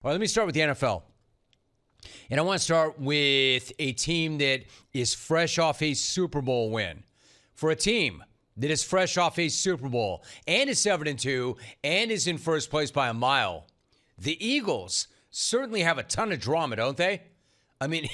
All right, let me start with the NFL. And I want to start with a team that is fresh off a Super Bowl win. For a team that is fresh off a Super Bowl and is 7-2 and is in first place by a mile, the Eagles certainly have a ton of drama, don't they? I mean,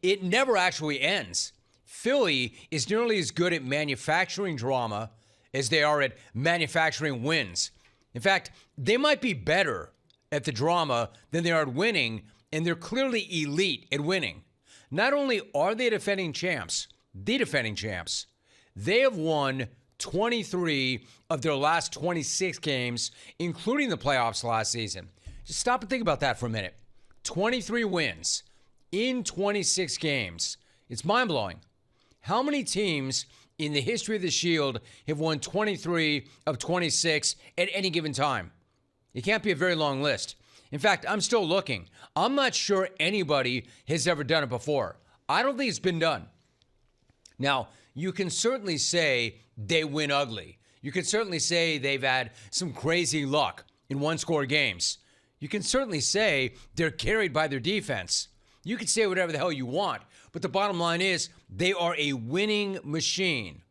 it never actually ends. Philly is nearly as good at manufacturing drama as they are at manufacturing wins. In fact, they might be better at the drama than they are at winning, and they're clearly elite at winning. Not only are they defending champs, they have won 23 of their last 26 games, including the playoffs last season. Just stop and think about that for a minute. 23 wins in 26 games. It's mind-blowing. How many teams in the history of the Shield have won 23 of 26 at any given time? It can't be a very long list. In fact, I'm still looking. I'm not sure anybody has ever done it before. I don't think it's been done. Now, you can certainly say they win ugly. You can certainly say they've had some crazy luck in one-score games. You can certainly say they're carried by their defense. You can say whatever the hell you want, but the bottom line is they are a winning machine.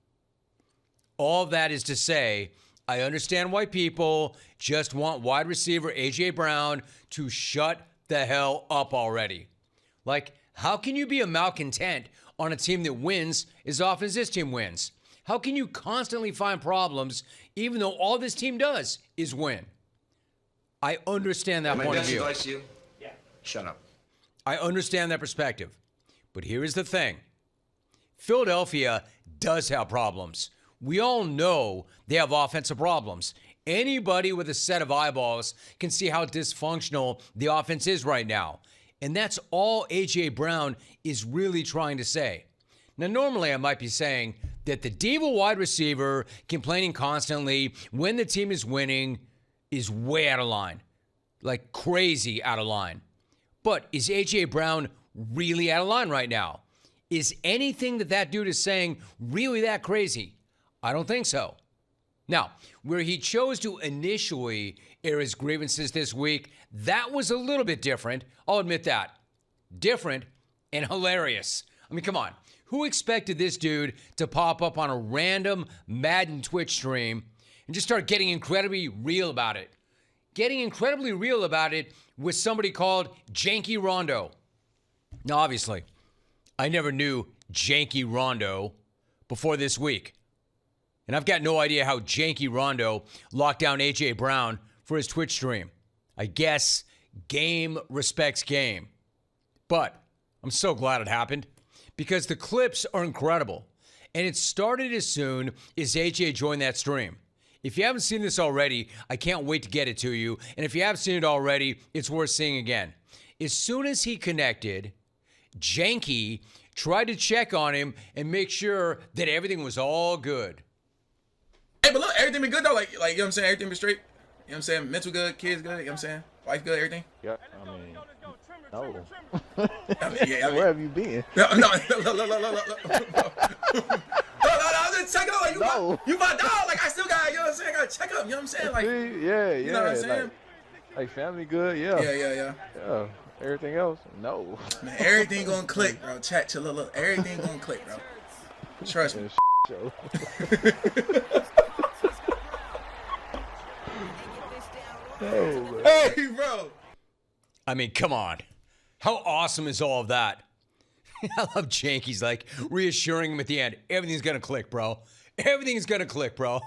All that is to say, I understand why people just want wide receiver A.J. Brown to shut the hell up already. Like, how can you be a malcontent on a team that wins as often as this team wins? How can you constantly find problems even though all this team does is win? I understand that point of view. Advice to you? Yeah. Shut up. I understand that perspective. But here is the thing. Philadelphia does have problems. We all know they have offensive problems. Anybody with a set of eyeballs can see how dysfunctional the offense is right now. And that's all A.J. Brown is really trying to say. Now, normally I might be saying that the diva wide receiver complaining constantly when the team is winning is way out of line. Like crazy out of line. But is A.J. Brown really out of line right now? Is anything that dude is saying really that crazy? I don't think so. Now, where he chose to initially air his grievances this week, that was a little bit different. I'll admit that. Different and hilarious. I mean, come on. Who expected this dude to pop up on a random Madden Twitch stream and just start getting incredibly real about it? Getting incredibly real about it with somebody called Janky Rondo. Now, obviously, I never knew Janky Rondo before this week. And I've got no idea how Janky Rondo locked down A.J. Brown for his Twitch stream. I guess game respects game. But I'm so glad it happened because the clips are incredible. And it started as soon as A.J. joined that stream. If you haven't seen this already, I can't wait to get it to you. And if you have seen it already, it's worth seeing again. As soon as he connected, Janky tried to check on him and make sure that everything was all good. Hey, but look, everything be good though. Like, you know what I'm saying? Everything be straight. You know what I'm saying? Mental good, kids good. You know what I'm saying? Wife good, everything. Yeah, I mean, no. Where have you been? No. I'm just checking up. Like, you my dog. Like, I still got, you know what I'm saying? I gotta check up. You know what I'm saying? Like, yeah. You know what I'm saying? Like family good, yeah. Yeah. Everything else, no. Man, everything gonna click, bro. Chat, chill, look. Everything gonna click, bro. Trust me. Show. Oh, hey, bro. I mean, come on. How awesome is all of that? I love Janky's like reassuring him at the end. Everything's going to click, bro. Everything's going to click, bro.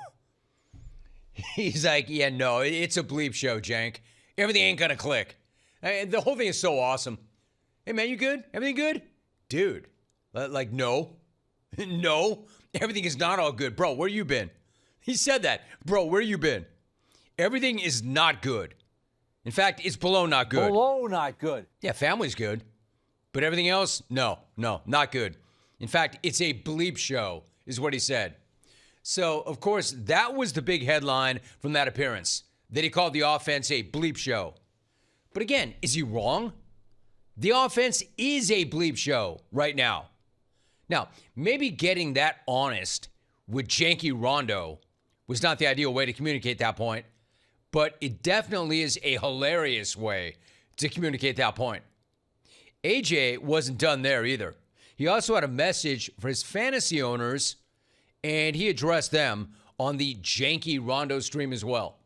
He's like, yeah, no, it's a bleep show, Jank. Everything ain't going to click. And the whole thing is so awesome. Hey, man, you good? Everything good? Dude, like, no. No, everything is not all good. Bro, where you been? He said that. Bro, where you been? Everything is not good. In fact, it's below not good. Below not good. Yeah, family's good. But everything else, no, not good. In fact, it's a bleep show, is what he said. So, of course, that was the big headline from that appearance, that he called the offense a bleep show. But again, is he wrong? The offense is a bleep show right now. Now, maybe getting that honest with Janky Rondo was not the ideal way to communicate that point, but it definitely is a hilarious way to communicate that point. AJ wasn't done there either. He also had a message for his fantasy owners, and he addressed them on the janky Rondo stream as well.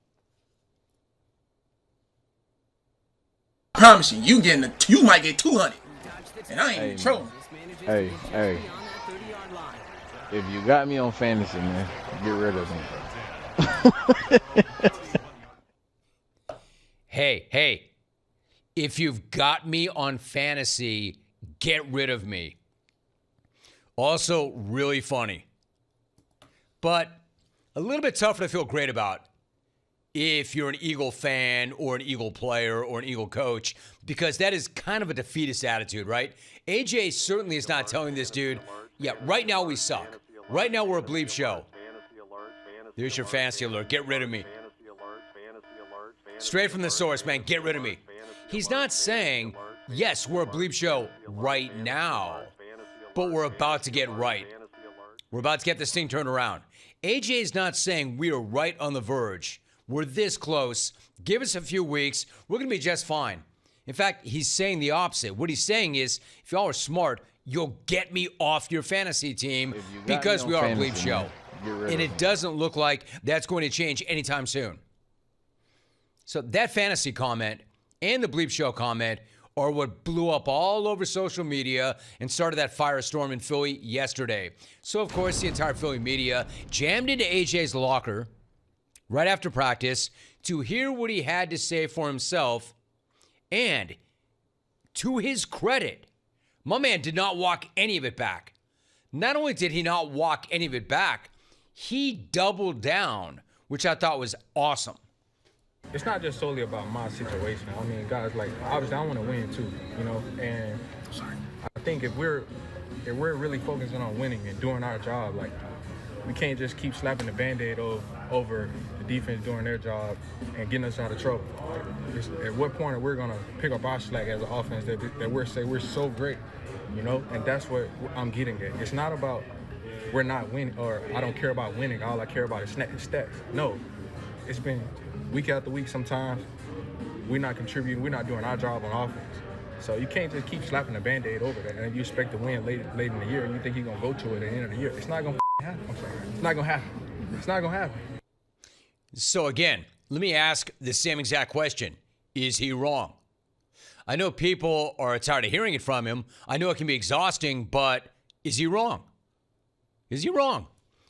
I promise you, you might get 200, and I ain't even trolling. Hey. If you got me on fantasy, man, get rid of me. Hey. If you've got me on fantasy, get rid of me. Also, really funny. But a little bit tougher to feel great about if you're an Eagle fan or an Eagle player or an Eagle coach, because that is kind of a defeatist attitude, right? AJ certainly is not telling this dude, yeah, right now we suck. Right now we're a bleep show. There's your fantasy alert. Get rid of me. Straight from the source, man. Get rid of me. He's not saying, yes, we're a bleep show right now, but we're about to get right. We're about to get this thing turned around. AJ is not saying we are right on the verge. We're this close. Give us a few weeks. We're going to be just fine. In fact, he's saying the opposite. What he's saying is, if y'all are smart, you'll get me off your fantasy team because we are a bleep show. And it doesn't look like that's going to change anytime soon. So that fantasy comment and the bleep show comment are what blew up all over social media and started that firestorm in Philly yesterday. So, of course, the entire Philly media jammed into AJ's locker right after practice to hear what he had to say for himself. And to his credit, my man did not walk any of it back. Not only did he not walk any of it back, he doubled down, which I thought was awesome. It's not just solely about my situation. I mean, guys, like, obviously I want to win too, you know, and I think if we're really focusing on winning and doing our job, like, we can't just keep slapping the Band-Aid over the defense doing their job and getting us out of trouble. Like, at what point are we going to pick up our slack as an offense that we're so great, you know? And that's what I'm getting at. It's not about we're not winning or I don't care about winning. All I care about is stats. No, it's been week after week sometimes we're not contributing. We're not doing our job on offense. So you can't just keep slapping the Band-Aid over that and you expect to win late in the year and you think you're going to go to it at the end of the year. It's not going to happen. I'm sorry. It's not going to happen. It's not going to happen. So again, let me ask the same exact question. Is he wrong? I know people are tired of hearing it from him. I know it can be exhausting, but is he wrong? Is he wrong?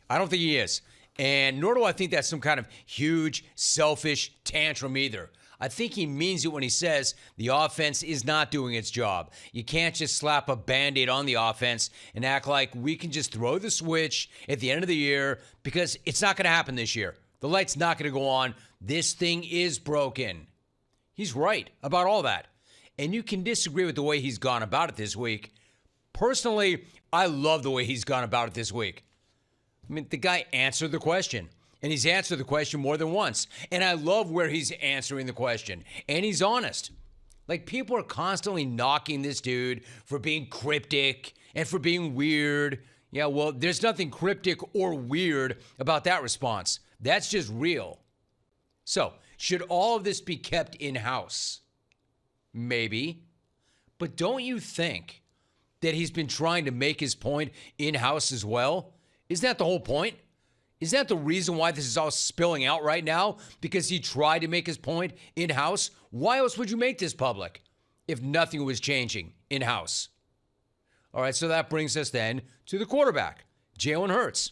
I don't think he is. And nor do I think that's some kind of huge, selfish tantrum either. I think he means it when he says the offense is not doing its job. You can't just slap a Band-Aid on the offense and act like we can just throw the switch at the end of the year because it's not going to happen this year. The light's not going to go on. This thing is broken. He's right about all that. And you can disagree with the way he's gone about it this week. Personally, I love the way he's gone about it this week. I mean, the guy answered the question. And he's answered the question more than once. And I love where he's answering the question. And he's honest. Like, people are constantly knocking this dude for being cryptic and for being weird. Yeah, well, there's nothing cryptic or weird about that response. That's just real. So, should all of this be kept in-house? Maybe. But don't you think that he's been trying to make his point in-house as well? Isn't that the whole point? Isn't that the reason why this is all spilling out right now? Because he tried to make his point in-house? Why else would you make this public if nothing was changing in-house? All right, so that brings us then to the quarterback, Jalen Hurts.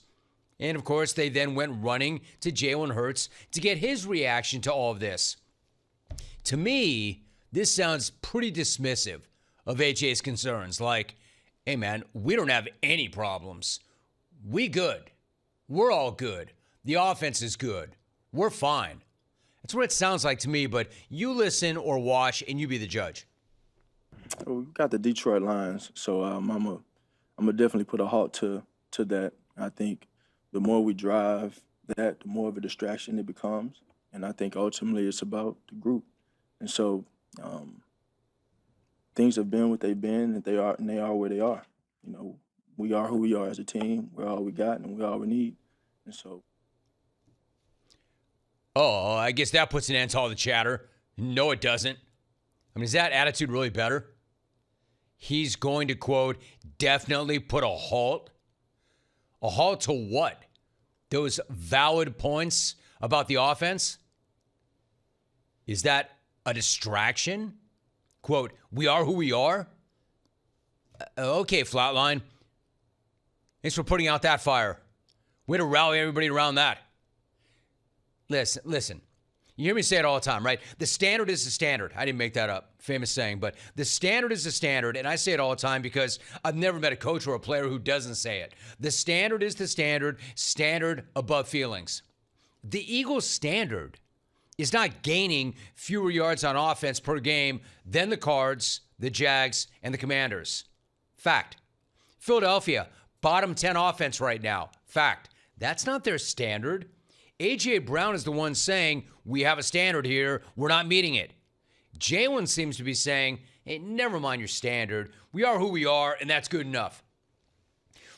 And, of course, they then went running to Jalen Hurts to get his reaction to all of this. To me, this sounds pretty dismissive of AJ's concerns. Like, hey, man, we don't have any problems. We good. We're all good. The offense is good. We're fine. That's what it sounds like to me, but you listen or watch and you be the judge. We got the Detroit Lions, so I'm gonna definitely put a halt to that. I think the more we drive that, the more of a distraction it becomes, and I think ultimately it's about the group. And so things have been what they've been, and they are where they are. You know, we are who we are as a team. We're all we got, and we're all we need. And so. Oh, I guess that puts an end to all the chatter. No, it doesn't. I mean, is that attitude really better? He's going to, quote, definitely put a halt. A halt to what? Those valid points about the offense? Is that a distraction? Quote, we are who we are? Okay, Flatline. Thanks for putting out that fire. Way to rally everybody around that. Listen. You hear me say it all the time, right? The standard is the standard. I didn't make that up. Famous saying. But the standard is the standard, and I say it all the time because I've never met a coach or a player who doesn't say it. The standard is the standard, standard above feelings. The Eagles' standard is not gaining fewer yards on offense per game than the Cards, the Jags, and the Commanders. Fact. Philadelphia, bottom 10 offense right now. Fact. That's not their standard. A.J. Brown is the one saying, we have a standard here, we're not meeting it. Jalen seems to be saying, hey, never mind your standard. We are who we are, and that's good enough.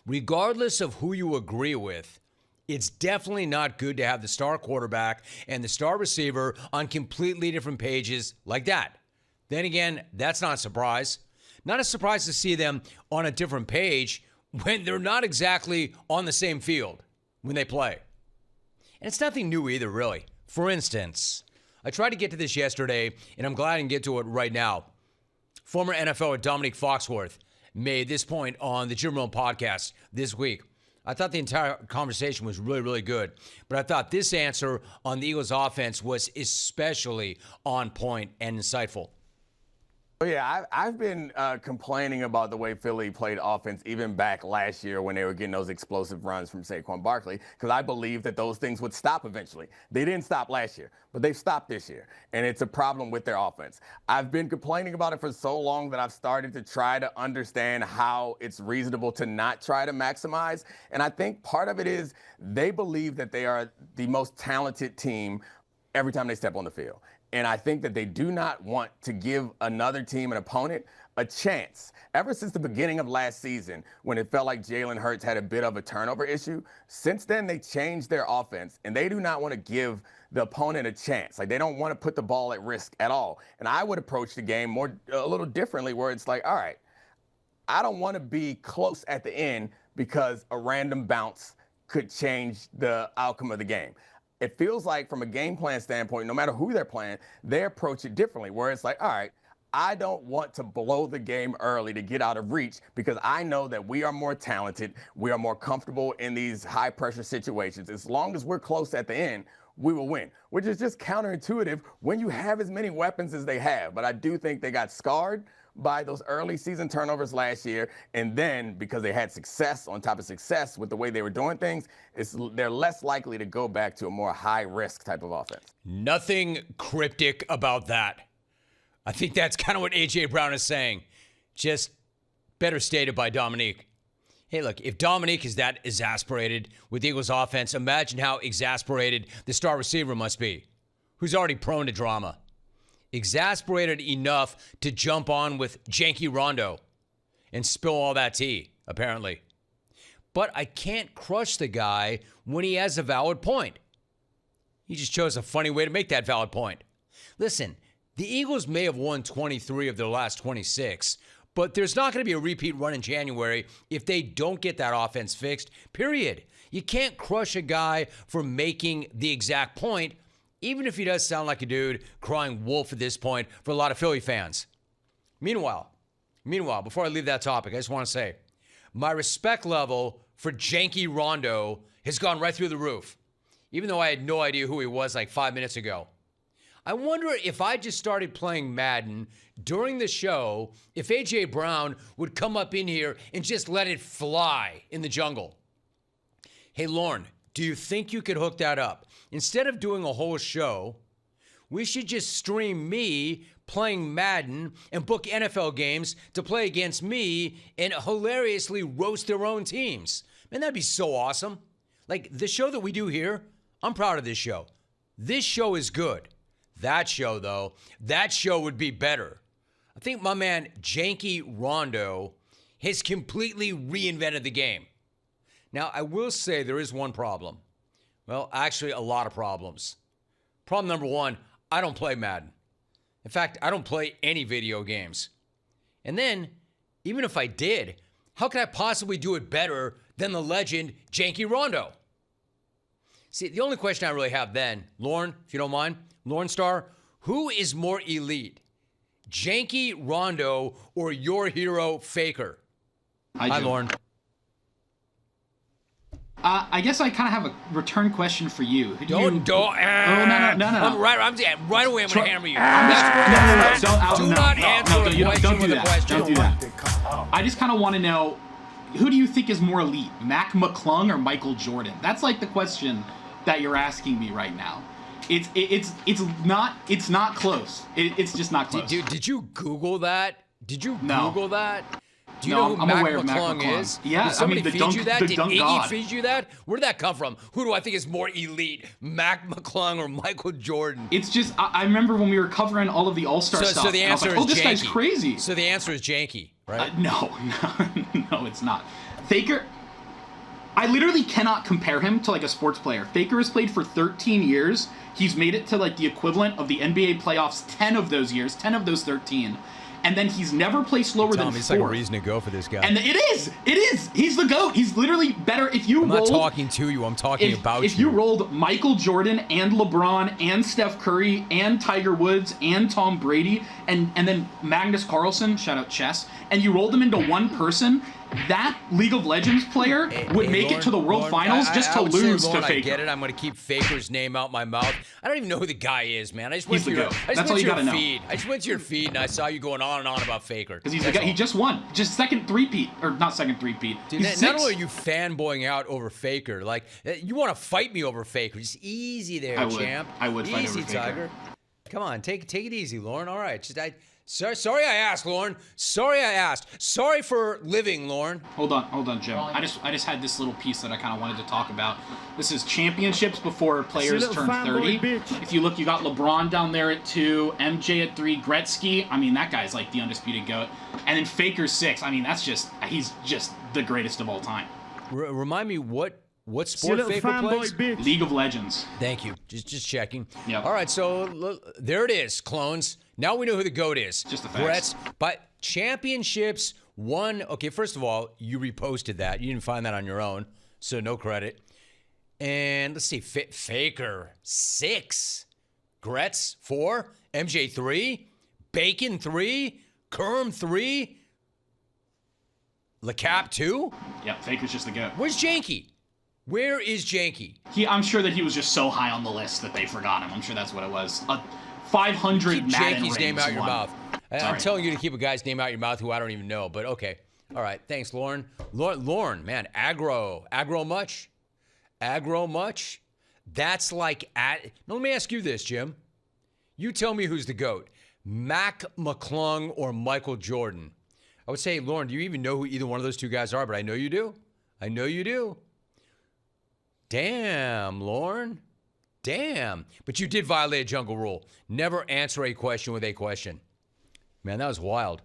Regardless of who you agree with, it's definitely not good to have the star quarterback and the star receiver on completely different pages like that. Then again, that's not a surprise. Not a surprise to see them on a different page when they're not exactly on the same field when they play. And it's nothing new either, really. For instance, I tried to get to this yesterday, and I'm glad I can get to it right now. Former NFLer Dominique Foxworth made this point on the Jim Rome podcast this week. I thought the entire conversation was really, really good. But I thought this answer on the Eagles' offense was especially on point and insightful. Yeah, I've been complaining about the way Philly played offense even back last year when they were getting those explosive runs from Saquon Barkley, because I believed that those things would stop eventually. They didn't stop last year, but they've stopped this year, and it's a problem with their offense. I've been complaining about it for so long that I've started to try to understand how it's reasonable to not try to maximize, and I think part of it is they believe that they are the most talented team every time they step on the field. And I think that they do not want to give another team, an opponent, a chance. Ever since the beginning of last season, when it felt like Jalen Hurts had a bit of a turnover issue, since then they changed their offense, and they do not want to give the opponent a chance. Like, they don't want to put the ball at risk at all. And I would approach the game a little differently, where it's like, all right, I don't want to be close at the end because a random bounce could change the outcome of the game. It feels like from a game plan standpoint, no matter who they're playing, they approach it differently, where it's like, all right, I don't want to blow the game early to get out of reach because I know that we are more talented. We are more comfortable in these high pressure situations. As long as we're close at the end, we will win, which is just counterintuitive when you have as many weapons as they have. But I do think they got scarred by those early season turnovers last year. And then because they had success on top of success with the way they were doing things, they're less likely to go back to a more high risk type of offense. Nothing cryptic about that. I think that's kind of what A.J. Brown is saying. Just better stated by Dominique. Hey, look, if Dominique is that exasperated with the Eagles offense, imagine how exasperated the star receiver must be, who's already prone to drama. Exasperated enough to jump on with Janky Rondo and spill all that tea, apparently. But I can't crush the guy when he has a valid point. He just chose a funny way to make that valid point. Listen, the Eagles may have won 23 of their last 26, but there's not going to be a repeat run in January if they don't get that offense fixed, period. You can't crush a guy for making the exact point, even if he does sound like a dude crying wolf at this point for a lot of Philly fans. Meanwhile, before I leave that topic, I just want to say, my respect level for Janky Rondo has gone right through the roof, even though I had no idea who he was like 5 minutes ago. I wonder if I just started playing Madden during the show, if A.J. Brown would come up in here and just let it fly in the jungle. Hey, Lauren, do you think you could hook that up? Instead of doing a whole show, we should just stream me playing Madden and book NFL games to play against me and hilariously roast their own teams. Man, that'd be so awesome. Like, the show that we do here, I'm proud of this show. This show is good. That show, though, that show would be better. I think my man Janky Rondo has completely reinvented the game. Now, I will say there is one problem. Well, actually, a lot of problems. Problem number one, I don't play Madden. In fact, I don't play any video games. And then, even if I did, how could I possibly do it better than the legend Janky Rondo? See, the only question I really have then, Lauren, if you don't mind, Lauren Star, who is more elite? Janky Rondo or your hero Faker? Hi, Lauren. I guess I kind of have a return question for you. Who do Don't. No. I'm right away. I'm gonna hammer you. Do not answer the question with a question. Don't do that. I just kind of want to know, who do you think is more elite, Mac McClung or Michael Jordan? That's like the question that you're asking me right now. It's not close. It's just not close. Did you Google that? Did you Google that? Do you No, know who I'm Mac aware of Mac McClung is? Yeah, Did somebody the feed dunk, you that? the Did dunk Iggy god. feed you that? Where did that come from? Who do I think is more elite, Mac McClung or Michael Jordan? It's just, I remember when we were covering all of the All-Star stuff. So the answer and I was like, is this Janky. guy's crazy. So the answer is Janky, right? No, it's not. Faker, I literally cannot compare him to like a sports player. Faker has played for 13 years. He's made it to like the equivalent of the NBA playoffs 10 of those years, 10 of those 13. And then he's never placed lower than 4. It's like a reason to go for this guy. And it is. He's the GOAT. He's literally better. If you I'm not talking to you. I'm talking about you. If you rolled Michael Jordan and LeBron and Steph Curry and Tiger Woods and Tom Brady and then Magnus Carlsen, shout out Chess, and you rolled them into one person, that League of Legends player would make it to the World Finals just to lose to Faker. I get it. I'm going to keep Faker's name out my mouth. I don't even know who the guy is, man. I just went He's to the your, GOAT. I just That's went all to you your gotta know. feed. I just went to your feed and I saw you going on and on about Faker. Because he's the guy. He just won. Just second three-peat. Or not second three-peat. Dude, not only are you fanboying out over Faker, like, you want to fight me over Faker. Just easy there, champ. I would fight over Easy, Faker. Tiger. Come on, take it easy, Lauren. All right. Sorry I asked, Lauren. Sorry I asked. Sorry for living, Lauren. Hold on, Jim. I just had this little piece that I kind of wanted to talk about. This is championships before players turn 30. If you look, you got LeBron down there at 2, MJ at 3, Gretzky. I mean, that guy's like the undisputed GOAT. And then Faker's 6. I mean, he's just the greatest of all time. Remind me what sport Faker plays? League of Legends. Thank you. Just checking. Yep. All right, so there it is, clones. Now we know who the GOAT is. Just the facts. But championships won. Okay, first of all, you reposted that. You didn't find that on your own, so no credit. And let's see, Faker 6, Gretz 4, MJ 3, Bacon 3, Kerm 3, LeCap 2. Yep, Faker's just the GOAT. Where's Janky? Where is Janky? I'm sure that he was just so high on the list that they forgot him. I'm sure that's what it was. 500 Keep Madden Janky's name rings out your won. mouth. I'm telling you to keep a guy's name out your mouth who I don't even know, but okay. All right, thanks, Lauren. Lauren, man, aggro much? Aggro much? That's like now, let me ask you this, Jim. You tell me who's the GOAT, Mac McClung or Michael Jordan? I would say, Lauren, do you even know who either one of those two guys are? But I know you do. I know you do. Damn, Lauren. Damn. But you did violate a jungle rule. Never answer a question with a question. Man, that was wild.